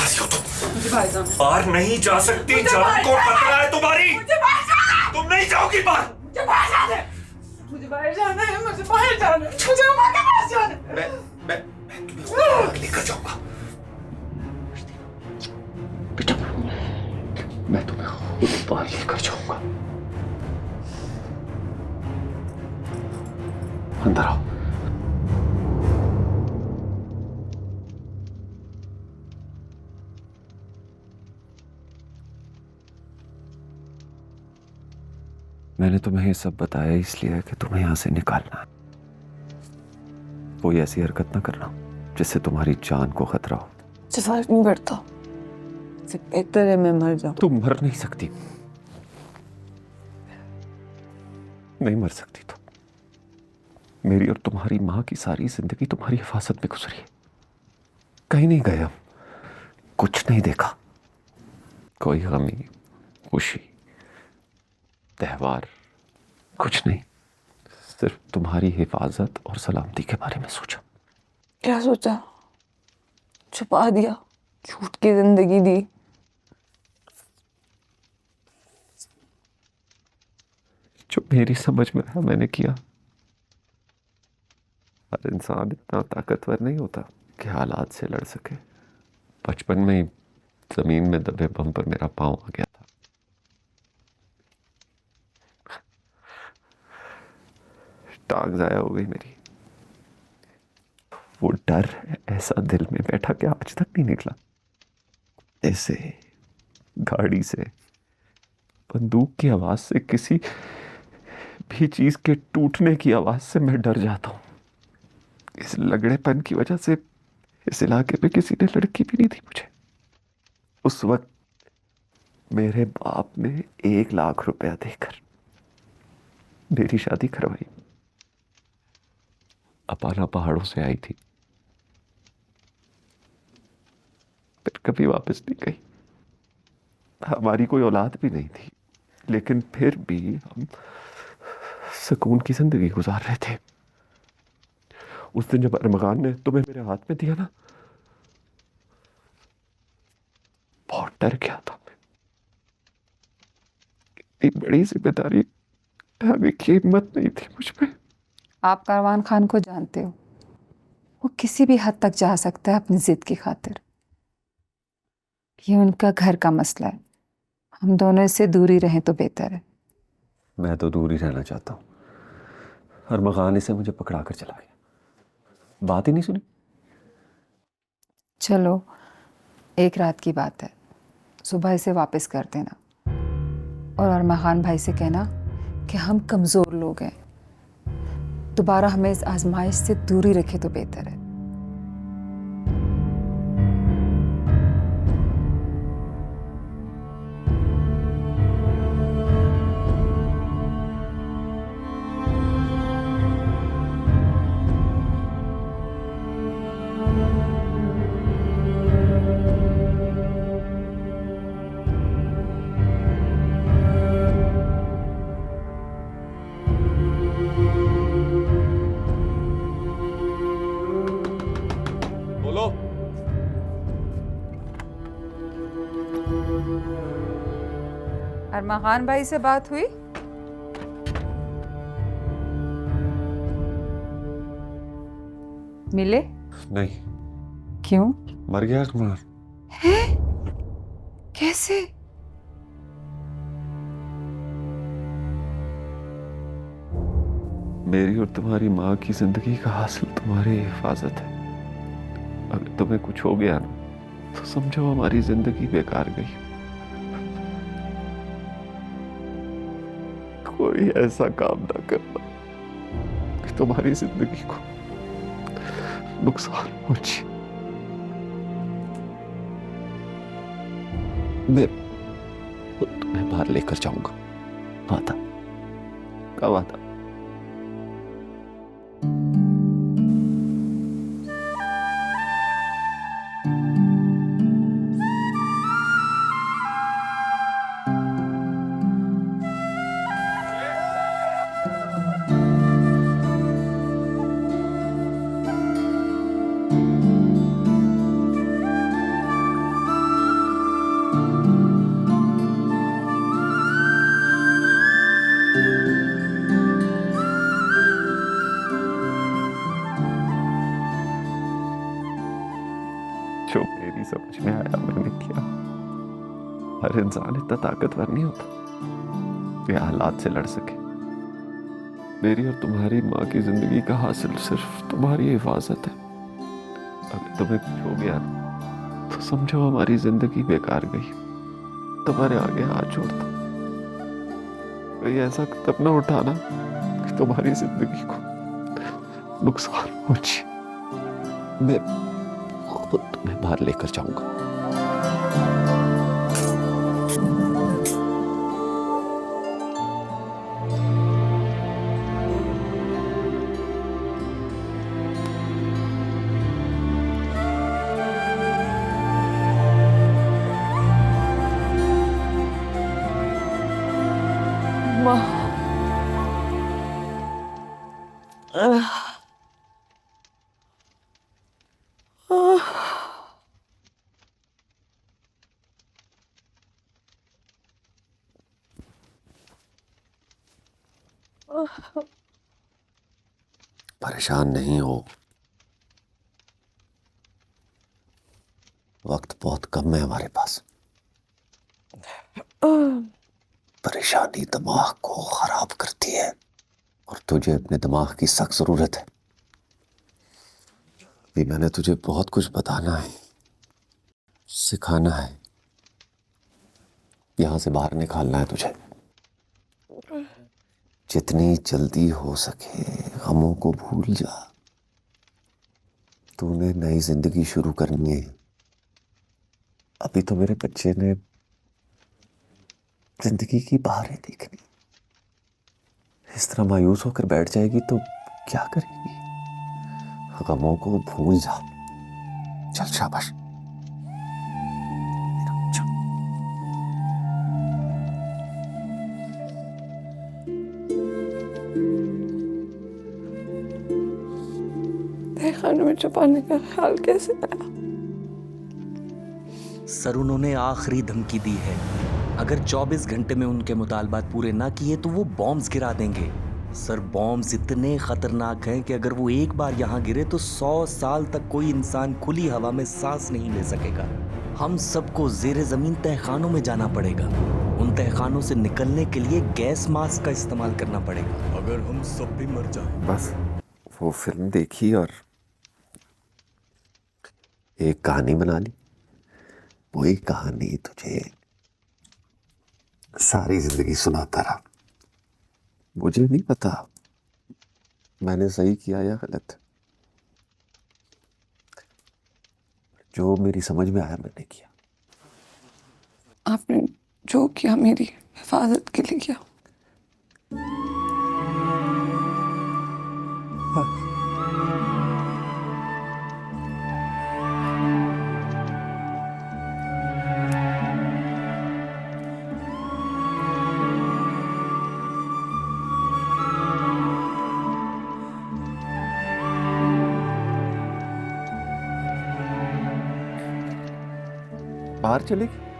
रही हो तुम? मुझे बाहर जाना है। बाहर नहीं जा सकती, जान को खतरा है तुम्हारी। मुझे बाहर जाना है। तुम नहीं जाओगी बाहर। मुझे बाहर जाना है। मुझे बाहर जाना है। मुझे बाहर जाना है। मुझे अम्मा के पास जाना है। मैं तुम्हें बाहर लेकर जाऊंगा। बेटा, मैं तुम्हें खुद बाहर लेकर जाऊंगा। अंदर आओ। मैंने तुम्हें ये सब बताया इसलिए कि तुम्हें यहां से निकालना है। कोई ऐसी हरकत ना करना जिससे तुम्हारी जान को खतरा हो। मुझे फर्क नहीं पड़ता, बेहतर है मैं मर जाऊं। तुम मर नहीं सकती, नहीं मर सकती तुम। मेरी और तुम्हारी मां की सारी जिंदगी तुम्हारी हिफाजत में गुजरी है। कहीं नहीं गए हम, कुछ नहीं देखा। कोई गमी, खुशी, त्योहार, कुछ नहीं। सिर्फ तुम्हारी हिफाजत और सलामती के बारे में सोचा। क्या सोचा? छुपा दिया, झूठ की जिंदगी दी। जो मेरी समझ में आया मैंने किया। हर इंसान इतना ताकतवर नहीं होता कि हालात से लड़ सके। बचपन में ही जमीन में दबे बम पर मेरा पांव आ गया था। टांग जाया हो गई मेरी। वो डर ऐसा दिल में बैठा कि आज तक नहीं निकला। ऐसे गाड़ी से, बंदूक की आवाज से, किसी भी चीज के टूटने की आवाज से मैं डर जाता हूं। इस लगड़ेपन की वजह से इस इलाके में किसी ने लड़की भी नहीं दी मुझे। उस वक्त मेरे बाप ने 1 लाख रुपया देकर मेरी शादी करवाई। अपाना पहाड़ों से आई थी, फिर कभी वापस नहीं गई। हमारी कोई औलाद भी नहीं थी, लेकिन फिर भी हम सुकून की जिंदगी गुजार रहे थे। उस दिन जब अरमगान ने तुम्हें मेरे हाथ में दिया ना, बहुत डर गया था मैं। इतनी बड़ी जिम्मेदारी आगे की हिम्मत नहीं थी मुझ में। आप कारवान खान को जानते हो, वो किसी भी हद तक जा सकता है अपनी जिद की खातिर। ये उनका घर का मसला है, हम दोनों इससे दूरी रहें तो बेहतर है। मैं तो दूर ही रहना चाहता हूँ। अरमगान से मुझे पकड़ा कर चला गया, बात ही नहीं सुनी। चलो, एक रात की बात है, सुबह इसे वापस कर देना और अरमान भाई से कहना कि हम कमज़ोर लोग हैं, दोबारा हमें इस आजमाइश से दूरी रखे तो बेहतर है। बोलो। अरमान भाई से बात हुई? मिले? नहीं। क्यों? मर गया अरमान। है? कैसे? मेरी और तुम्हारी माँ की जिंदगी का हासिल तुम्हारी हिफाजत है। अगर तुम्हें कुछ हो गया ना, तो समझो हमारी जिंदगी बेकार गई। कोई ऐसा काम ना करना कि तुम्हारी जिंदगी को नुकसान पहुंचे। मैं तुम्हें बाहर लेकर जाऊंगा, वादा का वादा। हर इंसान इतना ताकतवर नहीं होता कि हालात से लड़ सके। मेरी और तुम्हारी माँ की जिंदगी का हासिल सिर्फ तुम्हारी हिफाजत है। अगर तुम्हें कुछ हो गया तो समझो हमारी जिंदगी बेकार गई। तुम्हारे आगे हाथ जोड़ता हूं, कोई ऐसा कदम न उठाना कि तुम्हारी जिंदगी को नुकसान पहुंचे। मैं खुद तुम्हें बाहर लेकर जाऊंगा। माँ, परेशान नहीं हो, वक्त बहुत कम है हमारे पास। परेशानी दिमाग को खराब करती है और तुझे अपने दिमाग की सख्त जरूरत है। अभी मैंने तुझे बहुत कुछ बताना है, सिखाना है, यहां से बाहर निकालना है तुझे। जितनी जल्दी हो सके गमों को भूल जा। तूने नई जिंदगी शुरू करनी है। अभी तो मेरे बच्चे ने जिंदगी की बहारें देखनी। इस तरह मायूस होकर बैठ जाएगी तो क्या करेगी? गमों को भूल जा। चल शाबाश। खाने में छुपाने का ख्याल कैसे आया? सर उन्होंने आखिरी धमकी दी है, अगर 24 घंटे में उनके मुतालबात पूरे ना किए तो वो बॉम्ब्स गिरा देंगे। सर बॉम्ब्स इतने खतरनाक हैं कि अगर वो एक बार यहाँ गिरे तो 100 साल तक कोई इंसान खुली हवा में सांस नहीं ले सकेगा। हम सबको जेरे जमीन तहखानों में जाना पड़ेगा। उन तहखानों से निकलने के लिए गैस मास्क का इस्तेमाल करना पड़ेगा। अगर हम सब भी मर जाएं। बस वो फिल्म देखी और एक कहानी बना ली। वही कहानी तुझे सारी जिंदगी सुनाता रहा। मुझे नहीं पता मैंने सही किया या गलत। जो मेरी समझ में आया मैंने किया। आपने जो किया मेरी हिफाजत के लिए किया। बाहर चले गए?